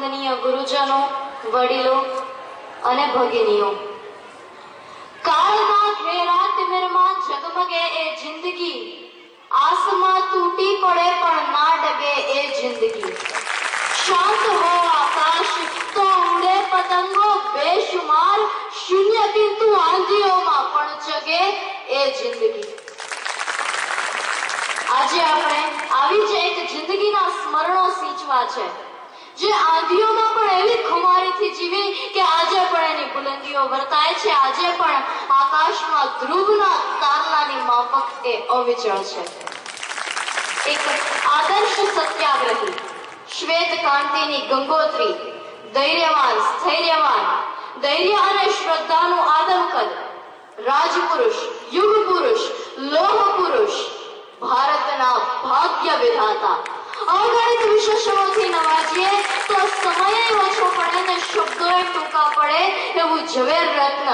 વંદનીય ગુરુજનો, વડીલો અને ભગીનીઓ, કાળના ઘેરા તિમિરમાં ઝગમગે એ જિંદગી, આસમાં તૂટી પડે પણ ના ડગે એ જિંદગી. શાંત હો આકાશ તો ઉડે પતંગો બેશુમાર, શૂન્ય કિંતુ આંધીઓમાં પણ જગે એ જિંદગી. આજે આપણે આવી જ એક જિંદગીના સ્મરણો સિંચવા છે, જે આંધીઓમાં પણ એવી ખુમારીથી જીવી કે આજે પણ એની બુલંદીઓ વર્તાય છે, આજે પણ આકાશમાં ધ્રુવના તારલાની માફક એ અવિચળ છે. એક આદર્શ સત્યાગ્રહી, શ્વેત કાંતિની ગંગોત્રી, ધૈર્યવાન, સ્થૈર્યવાન, ધૈર્ય અને શ્રદ્ધાનું આદમકદ, રાજપુરુષ, યુગ પુરુષ, લોહ પુરુષ, ભારતના ભાગ્ય વિધાતા, અગણિત વિશેષણોથી નવાજીએ તો સમય ઓછો પડે ને શબ્દોએ ટૂંકા પડે એવું ઝવેર રત્ન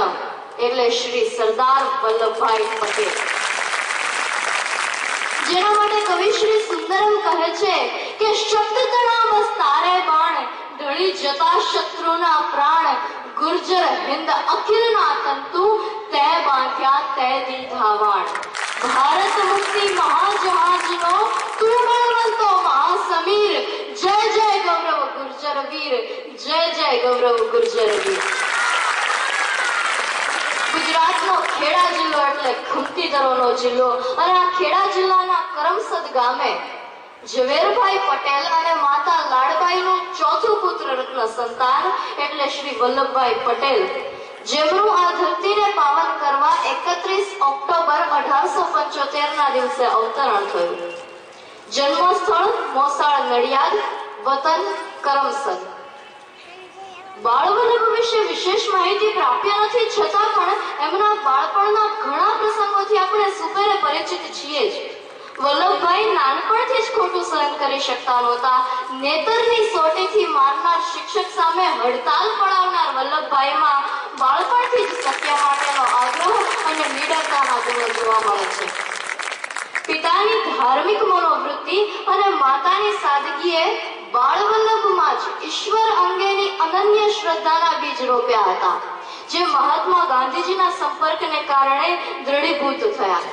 એટલે શ્રી સરદાર વલ્લભભાઈ પટેલ, જેના માટે કવિશ્રી સુંદરમ કહે છે કે શબ્દ તણા બસ તારે બાણ, ઢળી જતા શત્રુના પ્રાણ, ગુર્જર હિન્દ અખિલના તંતુ, તે બાંધ્યા તે દીધા વાણ. ભારત મુક્તિ મહાજહાજનો તું બળવંતો મહાસમીર, જય જય ગૌરવ ગુર્જર વીર, જય જય ગૌરવ ગુર્જર વીર. ગુજરાતનો ખેડા જિલ્લો એટલે ખુમતી દરોનો જિલ્લો, અને આ ખેડા જિલ્લાના કરમસદ ગામે ઝવેરભાઈ પટેલ અને માતા લાડબાઈનું ચોથું પુત્ર રત્ન સંતાન એટલે શ્રી વલ્લભભાઈ પટેલ, જેમનું આ ધરતીને પાવન કરવા 31 ઓક્ટોબર 1875 ના દિવસે અવતરણ થયું. જન્મસ્થળ મોસાળ નડિયાદ, વતન કરમસદ. બાળવલ્લભ વિશે વિશેષ માહિતી પ્રાપ્ય નથી, છતાં પણ એમના બાળપણના ઘણા પ્રસંગોથી આપણે સુપેરે પરિચિત છીએ જ. વલ્લભભાઈ નાનપણથી જ ખોટું સહન કરી શકતા નહોતા. નેતરની સોટીથી મારનાર શિક્ષક સામે હડતાલ પડાવનાર વલ્લભભાઈમાં બાળપણથી જ સત્ય માટેનો આગ્રહ અને નિડરતાના ગુણો જોવા મળે છે. પિતાની ધાર્મિક મનોવૃત્તિ અને માતાની સાદગીએ બાળવલ્લભમાં જ ઈશ્વર અંગેની અનન્ય શ્રદ્ધાના બીજ રોપ્યા હતા, જે મહાત્મા ગાંધીજીના સંપર્કને કારણે દ્રઢીભૂત થયા.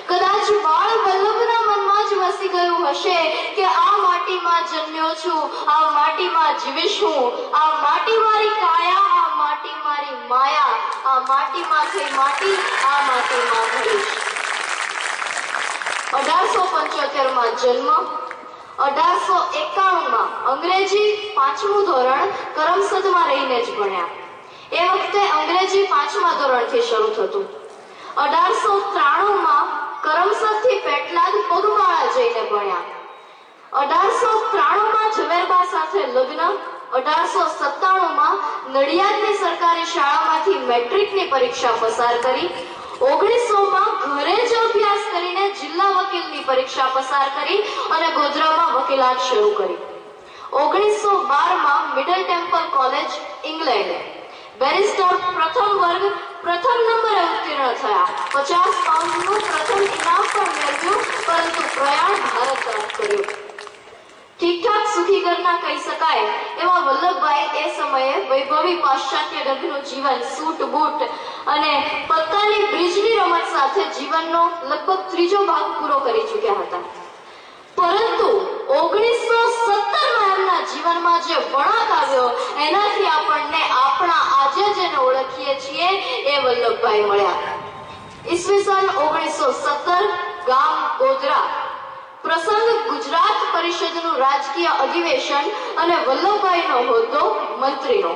કદાચ બાળ વલ્લભના મનમાં જ વસી ગયું હશે કે આ માટીમાં જન્મ્યો છું, આ માટીમાં જીવીશ હું, આ માટી મારી કાયા, આ માટી મારી માયા, આ માટીમાંથી માટી, આ માટીમાં ભરીશ. 1875 માં જન્મ, 1891 અંગ્રેજી 5મું ધોરણ કરમસદમાં રહીને જ ભણ્યા. એ વખતે અંગ્રેજી 5મા ધોરણથી શરૂ થતું. 1893 કરમસદથી પેટલાદ પગપાળા જઈને ભણ્યા. 1893 ઝવેરબા સાથે લગ્ન. 1897 નડિયાદની સરકારી શાળામાંથી મેટ્રિકની પરીક્ષા પસાર કરી. 1900 ઘરે જ અભ્યાસ કરીને જિલ્લા વકીલની પરીક્ષા પસાર કરી અને ગોધરામાં વકીલાત શરૂ કરી. 1912 middle temple college, England barrister પ્રથમ વર્ગ પ્રથમ નંબરે ઉત્તીર્ણ થયા. 50 પાઉન્ડનું પ્રથમ ઇનામ પણ મેળવ્યું, પરંતુ પ્રયાણ ભારત તરફ કર્યું. ઠીકઠાક સુખી ઘરના કહી શકાય એવા વલ્લભભાઈ એ સમયે વૈભવી પાશ્ચાત્ય ઢબનું જીવન, સૂટ બૂટ અને પત્તાની બ્રિજની રમત સાથે જીવનનો લગભગ ત્રીજો ભાગ પૂરો કરી ચૂક્યા હતા. પરંતુ 1917 એમના જીવનમાં જે વળાંક આવ્યો એનાથી આપણને આપણા આજે જેને ઓળખીએ છીએ એ વલ્લભભાઈ મળ્યા. ઈસવીસન 1917, ગામ ગોધરા. પ્રસંગ ગુજરાત પરિષદનું રાજકીય અધિવેશન અને વલ્લભભાઈનો હોદ્દો મંત્રીનો.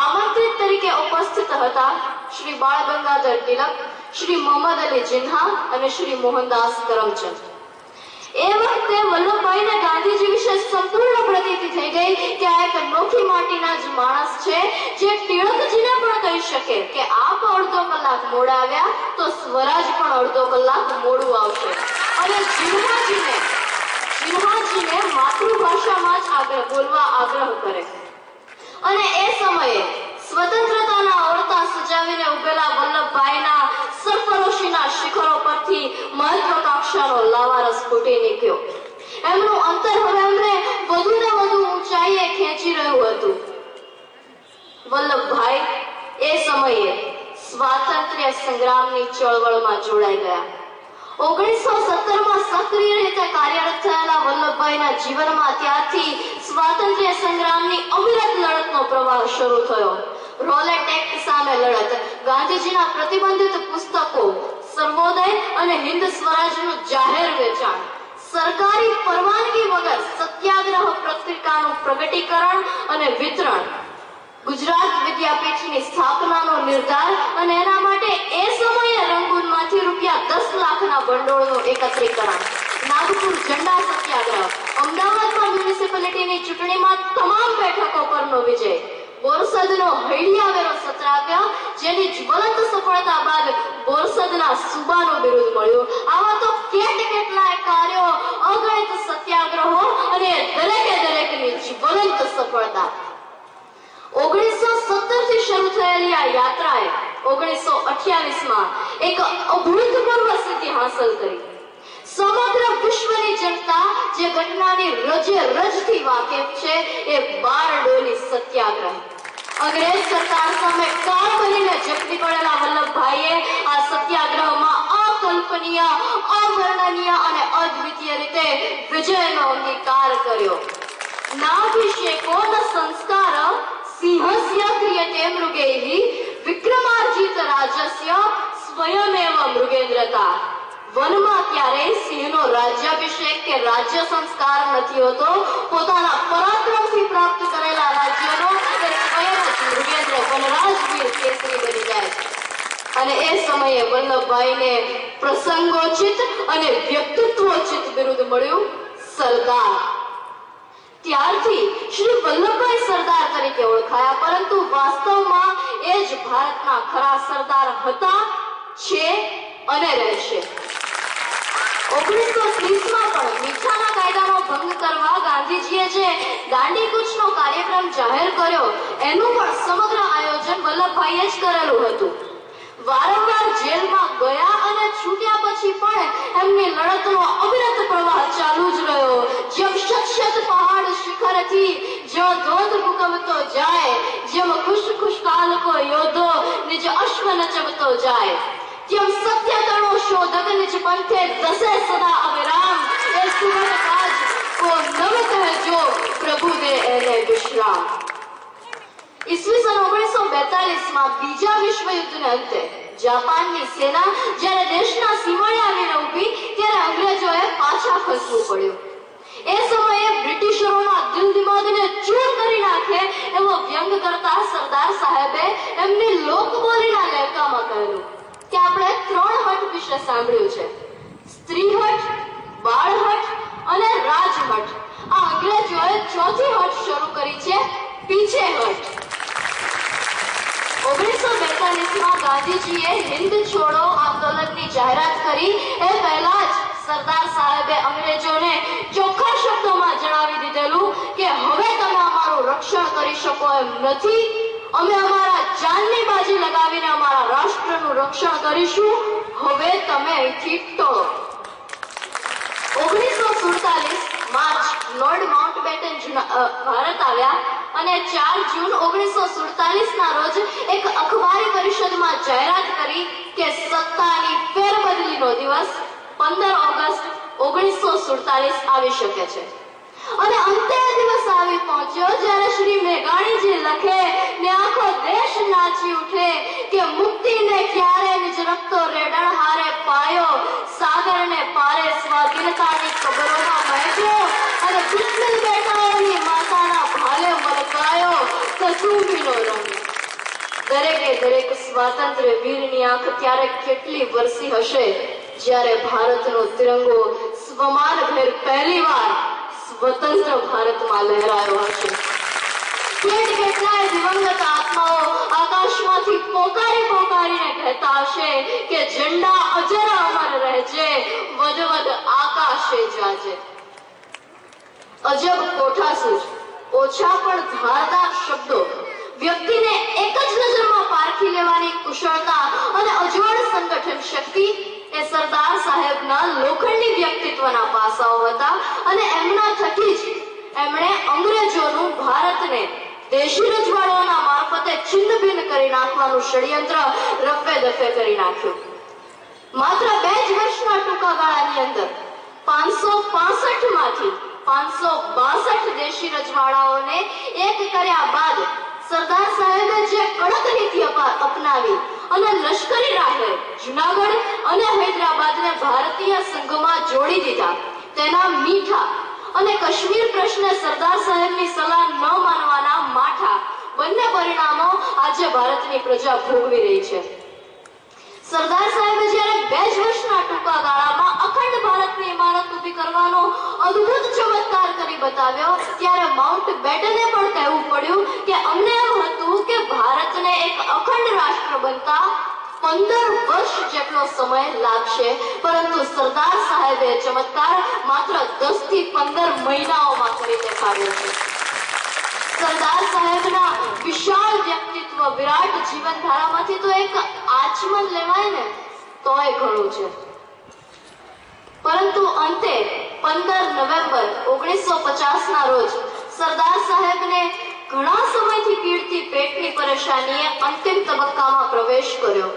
આમંત્રિત તરીકે ઉપસ્થિત હતા શ્રી બાળ ગંગાધર તિલક, શ્રી મોહમ્મદ અલી જિન્હા અને શ્રી મોહનદાસ કરમચંદ. એ વખતે વલ્લભભાઈને ગાંધીજી વિશે સંપૂર્ણ પ્રતીતિ થઈ ગઈ કે આ એક નોખી માટીના જ માણસ છે, જે તિલકજીને પણ કહી શકે કે આપ અડધો કલાક મોડા આવ્યા તો સ્વરાજ પણ અડધો કલાક મોડું આવશે. અને જિન્હાજીને માતૃભાષામાં જ બોલવા આગ્રહ કરે. અને એ સમયે સ્વતંત્રતાના ઓરતા સજાવીને ઉભેલા વલ્લભભાઈના સરફરોશીના શિખરો પરથી મહત્વાકાંક્ષાનો લાવારસ ફૂટી નીકળ્યો. એમનું અંતર હવે એમને વધુ ને વધુ ઊંચાઈએ ખેંચી રહ્યું વલ્લભભાઈ એ સમયે સ્વાતંત્ર્ય સંગ્રામની ચળવળમાં જોડાઈ ગયા. 1917માં સક્રિય રીતે કાર્યરત થયેલા વલ્લભભાઈના જીવનમાં ત્યારથી સ્વાતંત્ર્ય સંગ્રામની અવિરત લડતનો પ્રવાહ શરૂ થયો. રોલેટ એક્ટ સામે લડત, ગાંધીજીના પ્રતિબંધિત પુસ્તકો, સર્વોદય અને હિન્દ સ્વરાજનું જાહેર વેચાણ, સરકારી પરવાનગી વગર સત્યાગ્રહ પત્રિકાનું પ્રગટીકરણ અને વિતરણ, ગુજરાત વિદ્યાપીઠની સ્થાપનાનો નિર્ધાર અને એના માટે એ સમયે રંગૂનમાંથી ₹10 લાખના ભંડોળનું એકત્રીકરણ, નાગપુર ઝંડા સત્યાગ્રહ, અમદાવાદમાં મ્યુનિસિપાલિટીની ચૂંટણીમાં તમામ બેઠકો પરનો વિજય, બોરસદનો હૈડિયા વેરો સત્યાગ્રહ જેની જ્વલંત સફળતા બાદ બોરસદના સુબાનું બિરુદ મળ્યું. આવા તો કેટલાય કાર્યો, અગણિત સત્યાગ્રહો અને દરેકની જ્વલંત સફળતા. 1917 થી શરૂ થયેલી આ યાત્રાએ 1928માં એક અભૂતપૂર્વ સિદ્ધિ હાંસલ કરી. સમગ્ર વિશ્વની જનતા જે ઘટનાની રજથી વાકેફ છે એ બારડોલી સત્યાગ્રહ. અંગ્રેજ સરકાર સામે કાળ બનીને ઝપટી પડેલા વલ્લભભાઈએ આ સત્યાગ્રહમાં અકલ્પનીય, અવર્ણનીય અને અદ્વિતીય રીતે વિજયનો અંગીકાર કર્યો. નાભિષેકો ન સંસ્કાર સિંહસ્ય ક્રિયતે મૃગૈઃ વિક્રમાર્જિત રાજસ્ય સ્વયમેવ મૃગેન્દ્રતા. વનમાં ક્યારેય સિંહનો રાજ્યાભિષેક કે રાજ્ય સંસ્કાર નથી હોતો. પોતાના પરાક્રમથી પ્રાપ્ત કરેલા રાજ્યનો એ સ્વયં મૃગેન્દ્ર વનરાજવીર કેસરી બની જાય. અને એ સમયે વલ્લભભાઈને પ્રસંગોચિત અને વ્યક્તિત્વોચિત બિરુદ મળ્યું, સરદાર. ત્યારથી શ્રી વલ્લભભાઈ સરદાર તરીકે ઓળખાયા, પરંતુ વાસ્તવમાં એ જ ભારતના ખરા સરદાર હતા, છે અને રહેશે. 1930માં પણ મીઠાના કાયદાનો ભંગ કરવા ગાંધીજીએ જે દાંડી કૂચનો કાર્યક્રમ જાહેર કર્યો એનું પણ સમગ્ર આયોજન વલ્લભભાઈએ જ કરેલું હતું. વારંવાર જેલમાં ગયા અને છૂટ્યા પછી પણ એમની લડતનો અવિરત પ્રવાહ ચાલુ જ રહ્યો. જેમ શત પહાડ શિખરથી જો ધોધ ભૂકવતો જાય, જેમ ખુશ કાલકો યોધો નિજ અશ્વ નચવતો જાય, તેમ સત્ય તણો શોધક નિજ પંથે દસે સદા અવિરામ. એ સુગત કાજ કો નવ કહેજો, પ્રભુ દે એને વિશ્રામ. ઈસવીસન 1942માં બીજા વિશ્વ યુદ્ધને અંતે જાપાનની સેના જ્યારે દેશના સીમાડે આવીને ઊભી ત્યારે અંગ્રેજોએ પાછા ખસવું પડ્યું. એ સમયે બ્રિટિશરોના દિલ દિમાગને ચૂર કરી નાખે એવો વ્યંગ કરતા સરદાર સાહેબે એમની લોકબોલીના લહેકામાં કહેલું કે આપણે 3 હઠ વિશે સાંભળ્યું છે: સ્ત્રી હઠ, બાળ હઠ અને રાજ હઠ. આ અંગ્રેજોએ ચોથી હઠ શરૂ કરી છે, પીછે હઠ. 1942માં ગાંધીજીએ હિન્દ છોડો આંદોલનની જાહેરાત કરી એ પહેલા જ સરદાર સાહેબે અંગ્રેજોને ચોખ્ખા શબ્દોમાં જણાવી દીધેલું કે હવે તમે અમારું રક્ષણ કરી શકો એમ નથી. અમે અમારા જાનની બાજી લગાવીને અમારા રાષ્ટ્રનું રક્ષણ કરીશું. હવે તમે અહીંથી ટળો. 1947 માર્ચ લોર્ડ માઉન્ટબેટન ભારત આવ્યા અને 4 જૂન 1947ના રોજ એક અખબારી પરિષદમાં જાહેરાત કરી કે સત્તાની ફેરબદલીનો દિવસ 15 ઓગસ્ટ 1947 આવી શકે છે. અને અંતે દિવસ આવી પહોંચ્યો જ્યારે શ્રી મેઘાણીજી લખે ને આખો દેશ નાચી ઉઠે કે મુક્તિને ક્યારે નિજ રક્તો રેડણ હારે પાયો, સાગરને પારે સ્વાધીનતાની કબરોમાં મહેક્યો અને બિસ્મિલ બેટાઓની માતાના ભાલે મલકાયો કસુંબીનો રંગ. દરેક સ્વાતંત્ર્ય વીરની આંખ ત્યારે કેટલી વરસી હશે જ્યારે ભારતનો તિરંગો સ્વમાનભેર પહેલીવાર સ્વતંત્ર ભારતમાં લહેરાયો હશે. કેટલાય દિવંગત આત્માઓ આકાશમાંથી પોકારીને કહેતા હશે કે ઝંડા અજર અમર રહેજે, વધ આકાશે જાજે. અજબ કોઠાસૂઝ, ઓછા પણ ધારદાર શબ્દો, વ્યક્તિને એક જ નજરમાં પારખી લેવાની કુશળતા અને અજોડ સંગઠન શક્તિ એ સરદાર સાહેબના લોખંડી વ્યક્તિત્વના પાસાઓ હતા. અને એમના થકી જ એમણે અંગ્રેજોનું ભારતને દેશી રજવાડાઓના મારફતે છિન્ન ભિન્ન કરી નાખવાનું ષડયંત્ર રફે દફે કરી નાખ્યું. માત્ર 2 જ વર્ષના ટૂંકા ગાળાની અંદર 565 માંથી 562 દેશી રજવાડાઓને એક કર્યા બાદ સરદાર સાહેબે જે કડક નીતિ અપનાવી અને લશ્કરી રાહે જુનાગઢ અને હૈદરાબાદને ભારતીય સંઘમાં જોડી દીધા, તેના મીઠા અને કાશ્મીર પ્રશ્ને સરદાર સાહેબની સલાહ ન માનવાના માઠા બંને પરિણામો આજે ભારતની પ્રજા ભોગવી રહી છે. સરદાર સાહેબે જ્યારે 2 જ વર્ષના ટૂંકા ગાળામાં અખંડ ભારતની ઇમારત ઊભી કરવાનો અદ્ભુત ચમત્કાર કરી બતાવ્યો, ત્યારે માઉન્ટ બેટને પણ કહેવું પડ્યું કે અમને એમ હતું કે ભારતને એક અખંડ રાષ્ટ્ર બનતા 15 વર્ષ જેટલો સમય લાગશે, પરંતુ સરદાર સાહેબે ચમત્કાર માત્ર 10 થી 15 મહિનાઓમાં કરી દેખાડ્યો છે. સરદાર સાહેબના વિશાળ વ્યક્તિત્વ, વિરાટ જીવનધારામાંથી તો એક આચમન લેવાય ને તોય ઘણું છે. પરંતુ અંતે 15 નવેમ્બર 1950 ના રોજ સરદાર સાહેબને ઘણા સમયથી પીડતી પેટની પરેશાનીએ અંતિમ તબક્કામાં પ્રવેશ કર્યો.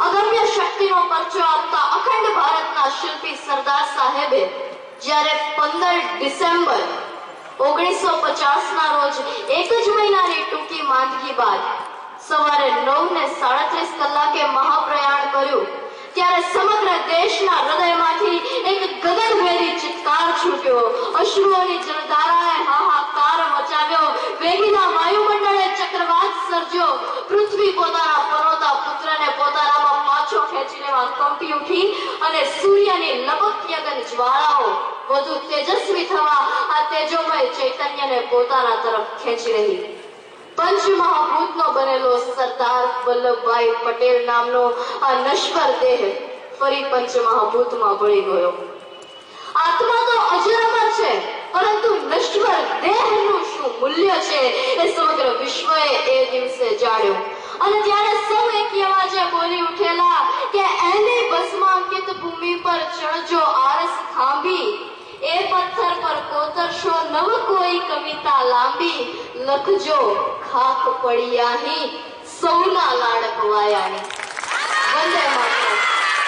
અગમ્ય શક્તિનો પરચો આપતા અખંડ ભારતના શિલ્પી સરદાર સાહેબે જ્યારે 15 ડિસેમ્બર 1950 ના રોજ એક જ મહિનાની ટૂંકી માંદગી બાદ સવારે 9:37 કલાકે મહાપ્રયાણ કર્યું, ત્યારે સમગ્ર દેશના હૃદયમાંથી એક ગગનભેદી ચિત્કાર છૂટ્યો. અશ્રુઓની જળધારાએ હાહાકાર મચાવ્યો. વેગીના વાયુમંડળે ચક્રવાત સર્જ્યો. પૃથ્વી પોતાના પનોતા પુત્રને પોતાનામાં પાછો ખેંચી લેવા કંપી ઉઠી અને સૂર્યની લપકયગન જ્વાળાઓ વધુ તેજસ્વી થવા આ તેજોમય ચૈતન્યને પોતાના તરફ ખેંચી રહી. પંચમહાભૂતનો બનેલો સરદાર વલ્લભભાઈ પટેલ નામનો આ નશ્વર દેહ ફરી પંચમહાભૂતમાં ભળી ગયો. આત્મા તો અજરમર છે, પરંતુ નશ્વર દેહનું શું મૂલ્ય છે એ સમગ્ર વિશ્વએ એ દિવસે જાણ્યું. અને ત્યારે સૌ એકી અવાજે બોલી ઉઠેલા કે એની ભસ્માંકિત ભૂમિ પર ચણજો આરસ ખાંભી, એ પથ્થર પર કોતરશો નવ કોઈ કવિતા લાંબી, લખજો ખાક પડિયાહી સૌના લાડકવાયાની. વંદે માતરમ.